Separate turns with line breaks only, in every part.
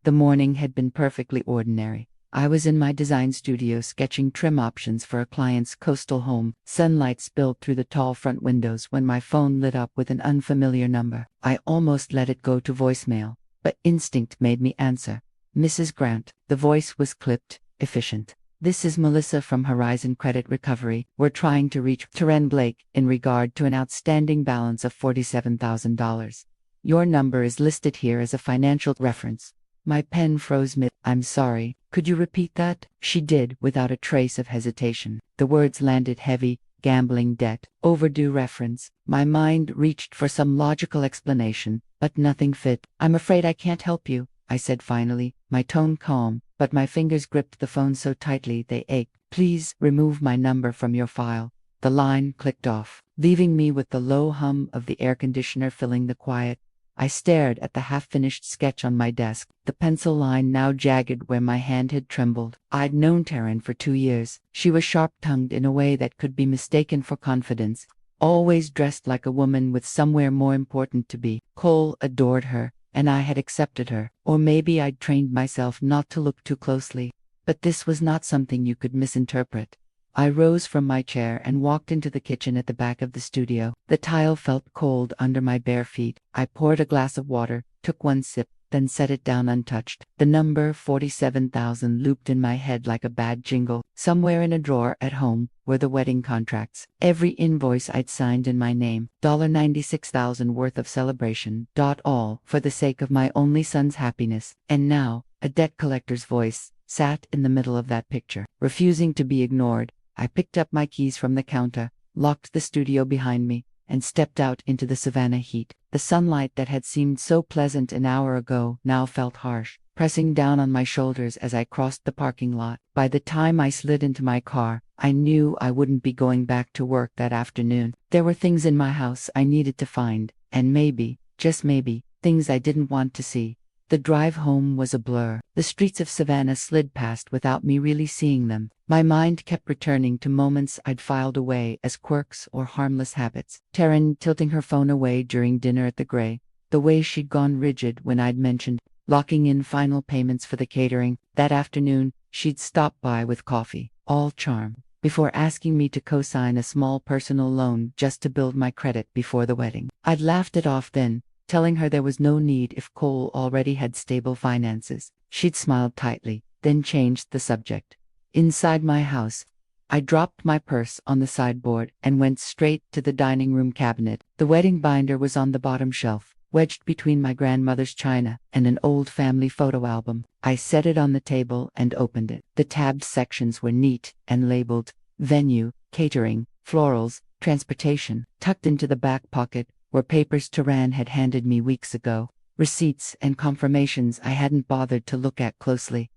The morning had been perfectly ordinary. I was in my design studio sketching trim options for a client's coastal home. Sunlight spilled through the tall front windows when my phone lit up with an unfamiliar number. I almost let it go to voicemail, but instinct made me answer. Mrs. Grant. The voice was clipped, efficient. This is Melissa from Horizon Credit Recovery. We're trying to reach Terren Blake in regard to an outstanding balance of $47,000. Your number is listed here as a financial reference. My pen froze mid. I'm sorry, could you repeat that? She did, without a trace of hesitation. The words landed heavy. Gambling debt, overdue reference. My mind reached for some logical explanation, but nothing fit. I'm afraid I can't help you, I said finally, my tone calm, but my fingers gripped the phone so tightly they ached. Please remove my number from your file. The line clicked off, leaving me with the low hum of the air conditioner filling the quiet. I stared at the half-finished sketch on my desk, the pencil line now jagged where my hand had trembled. I'd known Terren for 2 years. She was sharp-tongued in a way that could be mistaken for confidence, always dressed like a woman with somewhere more important to be. Cole adored her, and I had accepted her. Or maybe I'd trained myself not to look too closely. But this was not something you could misinterpret. I rose from my chair and walked into the kitchen at the back of the studio. The tile felt cold under my bare feet. I poured a glass of water, took one sip, then set it down untouched. The number 47,000 looped in my head like a bad jingle. Somewhere in a drawer at home were the wedding contracts. Every invoice I'd signed in my name. $96,000 worth of celebration. All for the sake of my only son's happiness. And now, a debt collector's voice sat in the middle of that picture, refusing to be ignored. I picked up my keys from the counter, locked the studio behind me, and stepped out into the Savannah heat. The sunlight that had seemed so pleasant an hour ago now felt harsh, pressing down on my shoulders as I crossed the parking lot. By the time I slid into my car, I knew I wouldn't be going back to work that afternoon. There were things in my house I needed to find, and maybe, just maybe, things I didn't want to see. The drive home was a blur. The streets of Savannah slid past without me really seeing them. My mind kept returning to moments I'd filed away as quirks or harmless habits. Terren tilting her phone away during dinner at the Gray, the way she'd gone rigid when I'd mentioned locking in final payments for the catering. That afternoon, she'd stopped by with coffee, all charm, before asking me to co-sign a small personal loan just to build my credit before the wedding. I'd laughed it off then, telling her there was no need if Cole already had stable finances. She'd smiled tightly, then changed the subject. Inside my house, I dropped my purse on the sideboard and went straight to the dining room cabinet. The wedding binder was on the bottom shelf, wedged between my grandmother's china and an old family photo album. I set it on the table and opened it. The tabbed sections were neat and labeled venue, catering, florals, transportation. Tucked into the back pocket were papers Terren had handed me weeks ago, receipts and confirmations I hadn't bothered to look at closely.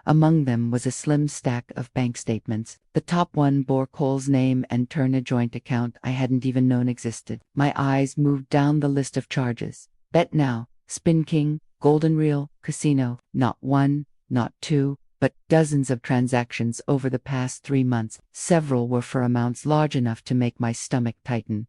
Among them was a slim stack of bank statements. The top one bore Cole's name and turned a joint account I hadn't even known existed. My eyes moved down the list of charges. Bet Now, Spin King, Golden Reel, Casino. Not one, not two, but dozens of transactions over the past 3 months. Several were for amounts large enough to make my stomach tighten.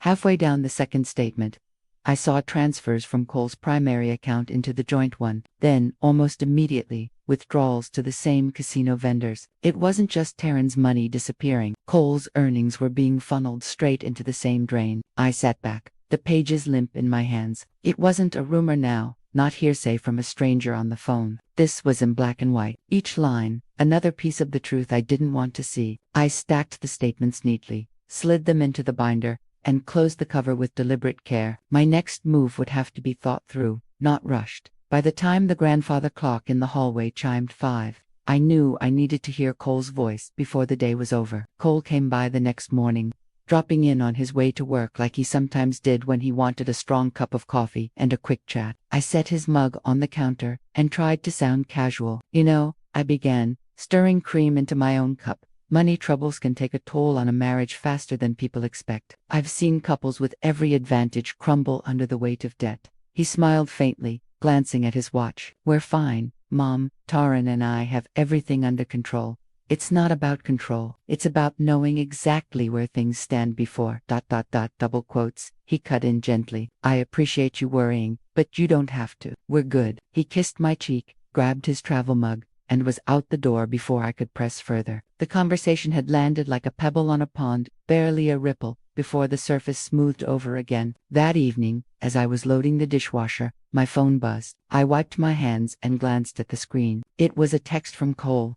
Halfway down the second statement, I saw transfers from Cole's primary account into the joint one. Then, almost immediately, withdrawals to the same casino vendors. It wasn't just Terren's money disappearing. Cole's earnings were being funneled straight into the same drain. I sat back, the pages limp in my hands. It wasn't a rumor now, not hearsay from a stranger on the phone. This was in black and white. Each line, another piece of the truth I didn't want to see. I stacked the statements neatly, slid them into the binder, and closed the cover with deliberate care. My next move would have to be thought through, not rushed. By the time the grandfather clock in the hallway chimed 5, I knew I needed to hear Cole's voice before the day was over. Cole came by the next morning, dropping in on his way to work like he sometimes did when he wanted a strong cup of coffee and a quick chat. I set his mug on the counter and tried to sound casual. You know, I began, stirring cream into my own cup. Money troubles can take a toll on a marriage faster than people expect. I've seen couples with every advantage crumble under the weight of debt. He smiled faintly, glancing at his watch. We're fine, Mom. Terren and I have everything under control. It's not about control. It's about knowing exactly where things stand before ... double quotes. He cut in gently. I appreciate you worrying, but you don't have to. We're good. He kissed my cheek, grabbed his travel mug, and was out the door before I could press further. The conversation had landed like a pebble on a pond, barely a ripple, before the surface smoothed over again. That evening, as I was loading the dishwasher, my phone buzzed. I wiped my hands and glanced at the screen. It was a text from Cole.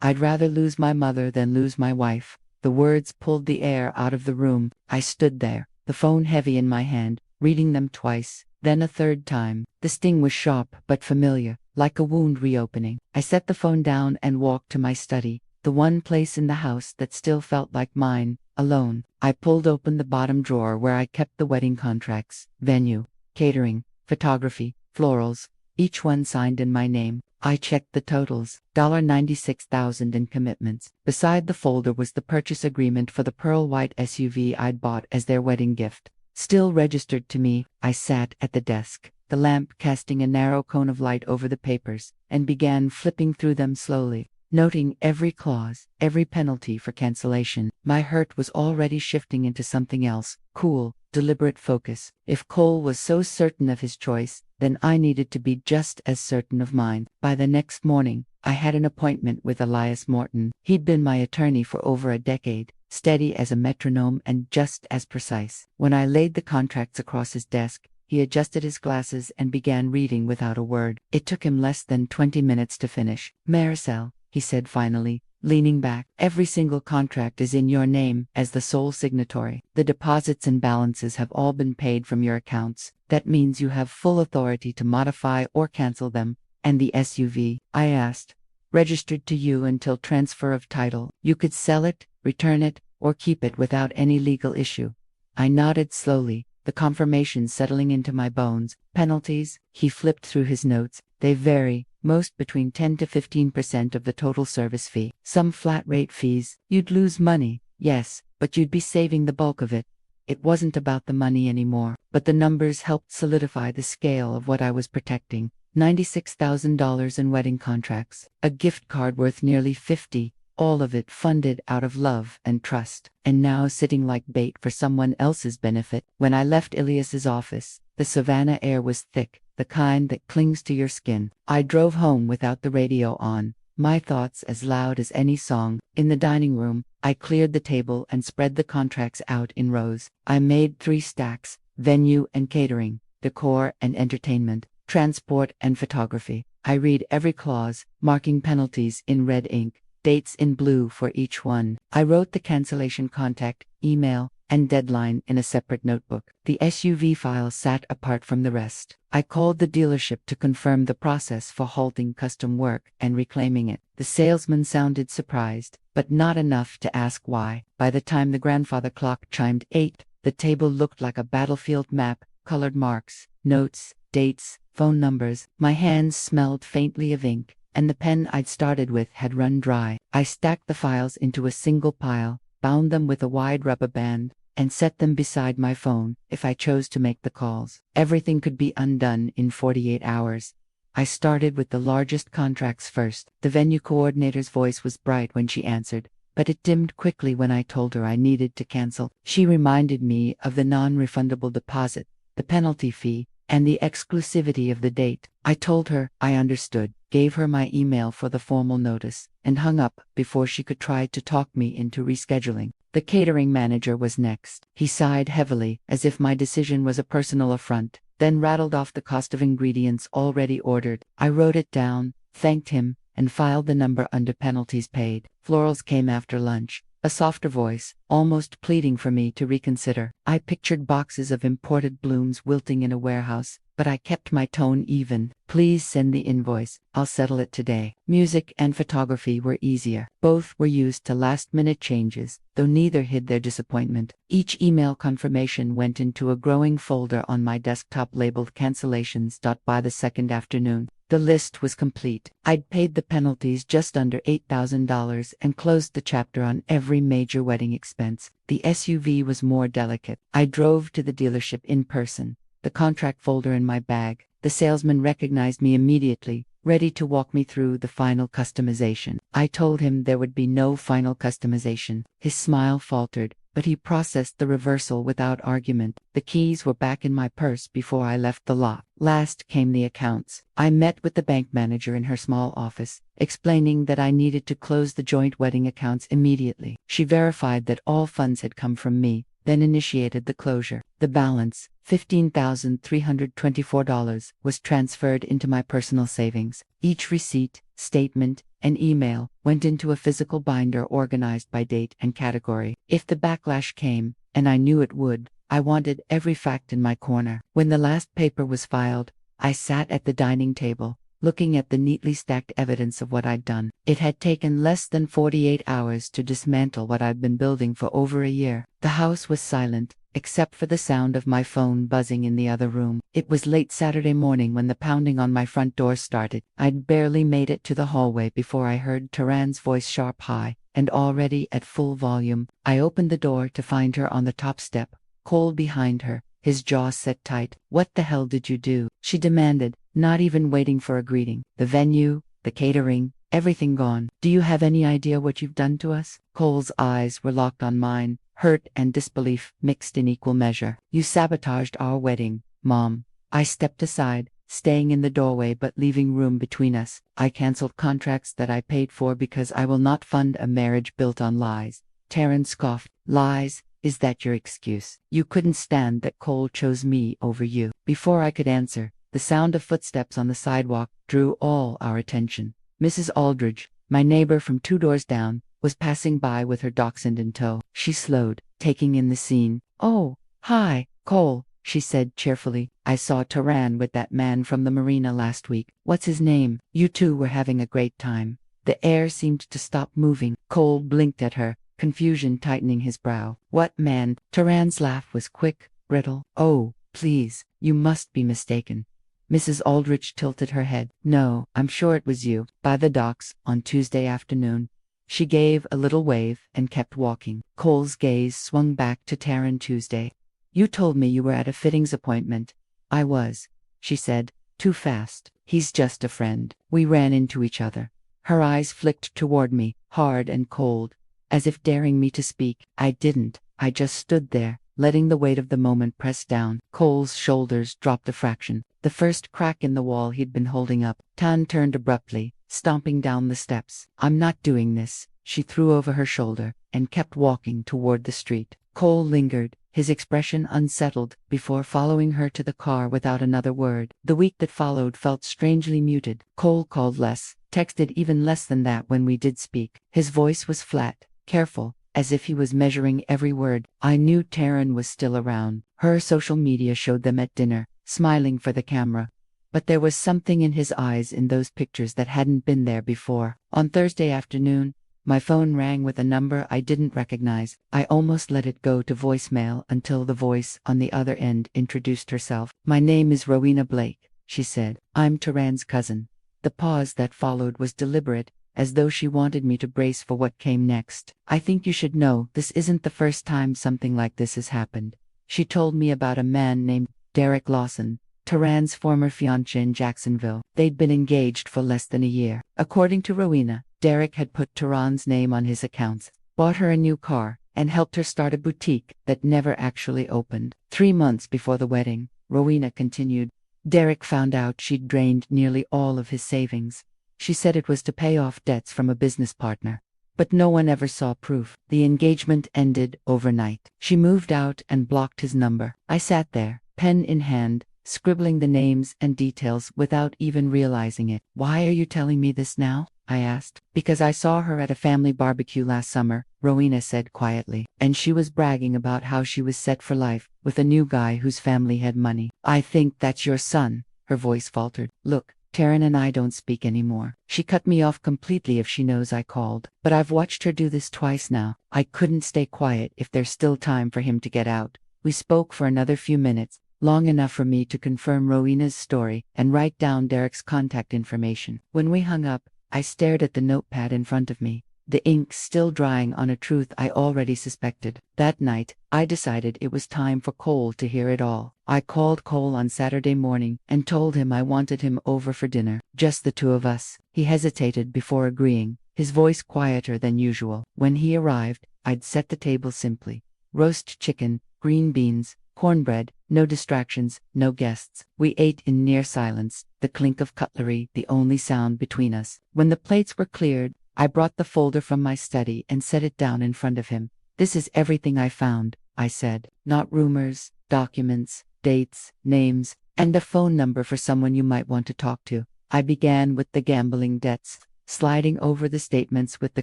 "I'd rather lose my mother than lose my wife." The words pulled the air out of the room. I stood there, the phone heavy in my hand, reading them twice, then a third time. The sting was sharp but familiar, like a wound reopening. I set the phone down and walked to my study, the one place in the house that still felt like mine, alone. I pulled open the bottom drawer where I kept the wedding contracts, venue, catering, photography, florals, each one signed in my name. I checked the totals, $96,000 in commitments. Beside the folder was the purchase agreement for the pearl white SUV I'd bought as their wedding gift. Still registered to me. I sat at the desk, the lamp casting a narrow cone of light over the papers, and began flipping through them slowly, noting every clause, every penalty for cancellation. My hurt was already shifting into something else, cool, deliberate focus. If Cole was so certain of his choice, then I needed to be just as certain of mine. By the next morning, I had an appointment with Elias Morton. He'd been my attorney for over a decade, steady as a metronome and just as precise. When I laid the contracts across his desk, he adjusted his glasses and began reading without a word. It took him less than 20 minutes to finish. "Maricel," he said finally, leaning back, "every single contract is in your name as the sole signatory. The deposits and balances have all been paid from your accounts. That means you have full authority to modify or cancel them." "And the SUV?" I asked. "Registered to you until transfer of title. You could sell it, return it, or keep it without any legal issue." I nodded slowly, the confirmation settling into my bones. "Penalties?" He flipped through his notes. "They vary, most between 10 to 15% of the total service fee. Some flat rate fees. You'd lose money, yes, but you'd be saving the bulk of it." It wasn't about the money anymore, but the numbers helped solidify the scale of what I was protecting. $96,000 in wedding contracts, a gift card worth nearly 50, all of it funded out of love and trust, and now sitting like bait for someone else's benefit. When I left Ilias's office, the Savannah air was thick, the kind that clings to your skin. I drove home without the radio on, my thoughts as loud as any song. In the dining room, I cleared the table and spread the contracts out in rows. I made 3 stacks: venue and catering, decor and entertainment, transport and photography. I read every clause, marking penalties in red ink, dates in blue for each one. I wrote the cancellation contact, email, and deadline in a separate notebook. The SUV file sat apart from the rest. I called the dealership to confirm the process for halting custom work and reclaiming it. The salesman sounded surprised, but not enough to ask why. By the time the grandfather clock chimed 8, the table looked like a battlefield map, colored marks, notes, dates, phone numbers. My hands smelled faintly of ink, and the pen I'd started with had run dry. I stacked the files into a single pile, bound them with a wide rubber band, and set them beside my phone. If I chose to make the calls, everything could be undone in 48 hours. I started with the largest contracts first. The venue coordinator's voice was bright when she answered, but it dimmed quickly when I told her I needed to cancel. She reminded me of the non-refundable deposit, the penalty fee, and the exclusivity of the date. I told her I understood, gave her my email for the formal notice, and hung up before she could try to talk me into rescheduling. The catering manager was next. He sighed heavily, as if my decision was a personal affront, then rattled off the cost of ingredients already ordered. I wrote it down, thanked him, and filed the number under penalties paid. Florals came after lunch, a softer voice, almost pleading for me to reconsider. I pictured boxes of imported blooms wilting in a warehouse, but I kept my tone even. "Please send the invoice, I'll settle it today." Music and photography were easier. Both were used to last-minute changes, though neither hid their disappointment. Each email confirmation went into a growing folder on my desktop labeled cancellations. By the second afternoon, the list was complete. I'd paid the penalties just under $8,000 and closed the chapter on every major wedding expense. The SUV was more delicate. I drove to the dealership in person, the contract folder in my bag. The salesman recognized me immediately, ready to walk me through the final customization. I told him there would be no final customization. His smile faltered, but he processed the reversal without argument. The keys were back in my purse before I left the lot. Last came the accounts. I met with the bank manager in her small office, explaining that I needed to close the joint wedding accounts immediately. She verified that all funds had come from me, then initiated the closure. The balance, $15,324, was transferred into my personal savings. Each receipt, statement, and email went into a physical binder organized by date and category. If the backlash came, and I knew it would, I wanted every fact in my corner. When the last paper was filed, I sat at the dining table, looking at the neatly stacked evidence of what I'd done. It had taken less than 48 hours to dismantle what I'd been building for over a year. The house was silent, except for the sound of my phone buzzing in the other room. It was late Saturday morning when the pounding on my front door started. I'd barely made it to the hallway before I heard Taran's voice sharp high, and already at full volume. I opened the door to find her on the top step, Cole behind her, his jaw set tight. "What the hell did you do?" she demanded, not even waiting for a greeting. "The venue, the catering, everything gone. Do you have any idea what you've done to us?" Cole's eyes were locked on mine, hurt and disbelief mixed in equal measure. "You sabotaged our wedding, Mom." I stepped aside, staying in the doorway but leaving room between us. "I canceled contracts that I paid for because I will not fund a marriage built on lies." Taran scoffed. "Lies? Is that your excuse? You couldn't stand that Cole chose me over you." Before I could answer, the sound of footsteps on the sidewalk drew all our attention. Mrs. Aldridge, my neighbor from 2 doors down, was passing by with her dachshund in tow. She slowed, taking in the scene. "Oh, hi, Cole," she said cheerfully. "I saw Taran with that man from the marina last week. What's his name? You two were having a great time." The air seemed to stop moving. Cole blinked at her, confusion tightening his brow. "What man?" Taran's laugh was quick, brittle. "Oh, please, you must be mistaken." Mrs. Aldrich tilted her head. "No, I'm sure it was you, by the docks, on Tuesday afternoon." She gave a little wave and kept walking. Cole's gaze swung back to Taran. "Tuesday. You told me you were at a fittings appointment." "I was," she said, too fast. "He's just a friend." We ran into each other. Her eyes flicked toward me, hard and cold, as if daring me to speak. I didn't. I just stood there, letting the weight of the moment press down. Cole's shoulders dropped a fraction. The first crack in the wall he'd been holding up. Tan turned abruptly, stomping down the steps. "I'm not doing this," she threw over her shoulder, and kept walking toward the street. Cole lingered, his expression unsettled, before following her to the car without another word. The week that followed felt strangely muted. Cole called less, texted even less than that when we did speak. His voice was flat, careful, as if he was measuring every word. I knew Taran was still around. Her social media showed them at dinner, smiling for the camera. But there was something in his eyes in those pictures that hadn't been there before. On Thursday afternoon, my phone rang with a number I didn't recognize. I almost let it go to voicemail until the voice on the other end introduced herself. "My name is Rowena Blake," she said. "I'm Taran's cousin." The pause that followed was deliberate, as though she wanted me to brace for what came next. "I think you should know this isn't the first time something like this has happened." She told me about a man named Derek Lawson, Taran's former fiancé in Jacksonville. They'd been engaged for less than a year. According to Rowena, Derek had put Taran's name on his accounts, bought her a new car, and helped her start a boutique that never actually opened. 3 months before the wedding, Rowena continued, Derek found out she'd drained nearly all of his savings. She said it was to pay off debts from a business partner. But no one ever saw proof. The engagement ended overnight. She moved out and blocked his number. I sat there, pen in hand, scribbling the names and details without even realizing it. "Why are you telling me this now?" I asked. "Because I saw her at a family barbecue last summer," Rowena said quietly, "and she was bragging about how she was set for life, with a new guy whose family had money." "I think that's your son," her voice faltered. "Look, Taran and I don't speak anymore. She cut me off completely if she knows I called. But I've watched her do this twice now. I couldn't stay quiet if there's still time for him to get out." We spoke for another few minutes, long enough for me to confirm Rowena's story and write down Derek's contact information. When we hung up, I stared at the notepad in front of me, the ink still drying on a truth I already suspected. That night, I decided it was time for Cole to hear it all. I called Cole on Saturday morning and told him I wanted him over for dinner, just the two of us. He hesitated before agreeing, his voice quieter than usual. When he arrived, I'd set the table simply. roast chicken, green beans, cornbread, no distractions, no guests. We ate in near silence, the clink of cutlery the only sound between us. When the plates were cleared, I brought the folder from my study and set it down in front of him. "This is everything I found," I said. "Not rumors, documents, dates, names, and a phone number for someone you might want to talk to." I began with the gambling debts, sliding over the statements with the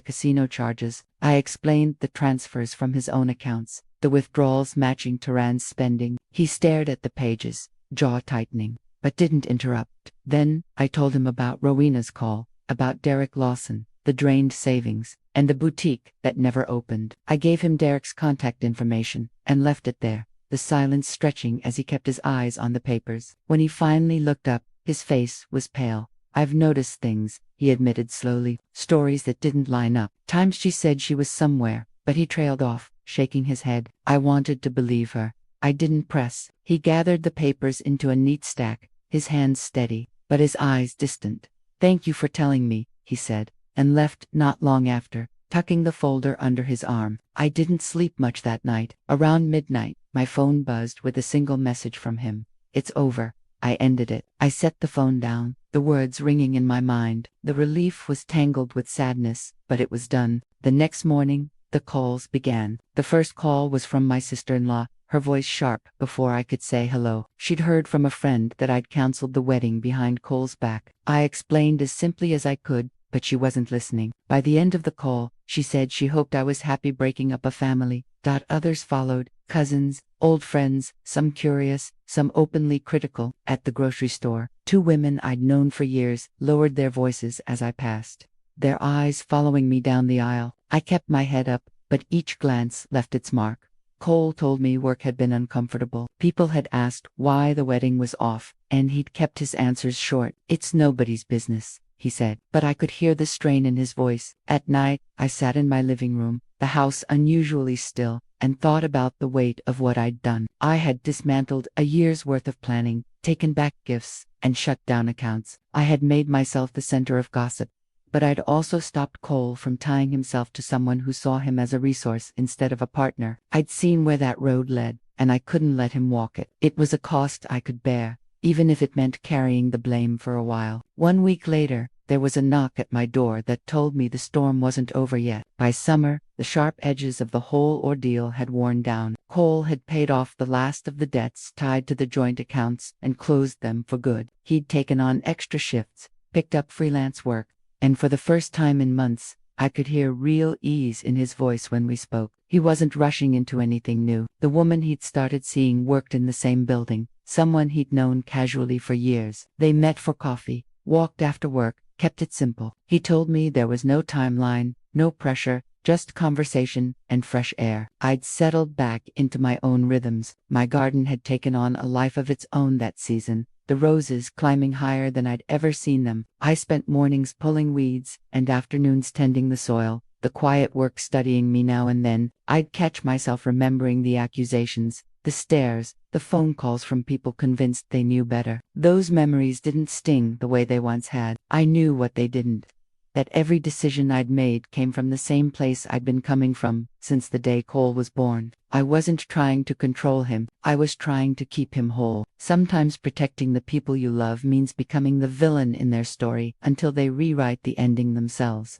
casino charges. I explained the transfers from his own accounts, the withdrawals matching Turan's spending. He stared at the pages, jaw tightening, but didn't interrupt. Then I told him about Rowena's call, about Derek Lawson, the drained savings, and the boutique that never opened. I gave him Derek's contact information and left it there, the silence stretching as he kept his eyes on the papers. When he finally looked up, his face was pale. "I've noticed things," he admitted slowly, "stories that didn't line up. Times she said she was somewhere," but he trailed off, shaking his head. I wanted to believe her. I didn't press. He gathered the papers into a neat stack, his hands steady, but his eyes distant. "Thank you for telling me," he said, and left not long after, tucking the folder under his arm. I didn't sleep much that night. Around midnight, my phone buzzed with a single message from him. "It's over." I ended it. I set the phone down, the words ringing in my mind. The relief was tangled with sadness, but it was done. The next morning, the calls began. The first call was from my sister-in-law, her voice sharp before I could say hello. She'd heard from a friend that I'd canceled the wedding behind Cole's back. I explained as simply as I could, but she wasn't listening. By the end of the call, she said she hoped I was happy breaking up a family. Others followed, cousins, old friends, some curious, some openly critical. At the grocery store, 2 women I'd known for years lowered their voices as I passed, their eyes following me down the aisle. I kept my head up, but each glance left its mark. Cole told me work had been uncomfortable. People had asked why the wedding was off, and he'd kept his answers short. "It's nobody's business," he said, but I could hear the strain in his voice. At night, I sat in my living room, the house unusually still, and thought about the weight of what I'd done. I had dismantled a year's worth of planning, taken back gifts, and shut down accounts. I had made myself the center of gossip, but I'd also stopped Cole from tying himself to someone who saw him as a resource instead of a partner. I'd seen where that road led, and I couldn't let him walk it. It was a cost I could bear, even if it meant carrying the blame for a while. 1 week later, there was a knock at my door that told me the storm wasn't over yet. By summer, the sharp edges of the whole ordeal had worn down. Cole had paid off the last of the debts tied to the joint accounts and closed them for good. He'd taken on extra shifts, picked up freelance work, and for the first time in months, I could hear real ease in his voice when we spoke. He wasn't rushing into anything new. The woman he'd started seeing worked in the same building, someone he'd known casually for years. They met for coffee, walked after work, kept it simple. He told me there was no timeline, no pressure, just conversation and fresh air. I'd settled back into my own rhythms. My garden had taken on a life of its own that season, the roses climbing higher than I'd ever seen them. I spent mornings pulling weeds and afternoons tending the soil, the quiet work studying me now and then. I'd catch myself remembering the accusations, the stares, the phone calls from people convinced they knew better. Those memories didn't sting the way they once had. I knew what they didn't. That every decision I'd made came from the same place I'd been coming from since the day Cole was born. I wasn't trying to control him, I was trying to keep him whole. Sometimes protecting the people you love means becoming the villain in their story until they rewrite the ending themselves.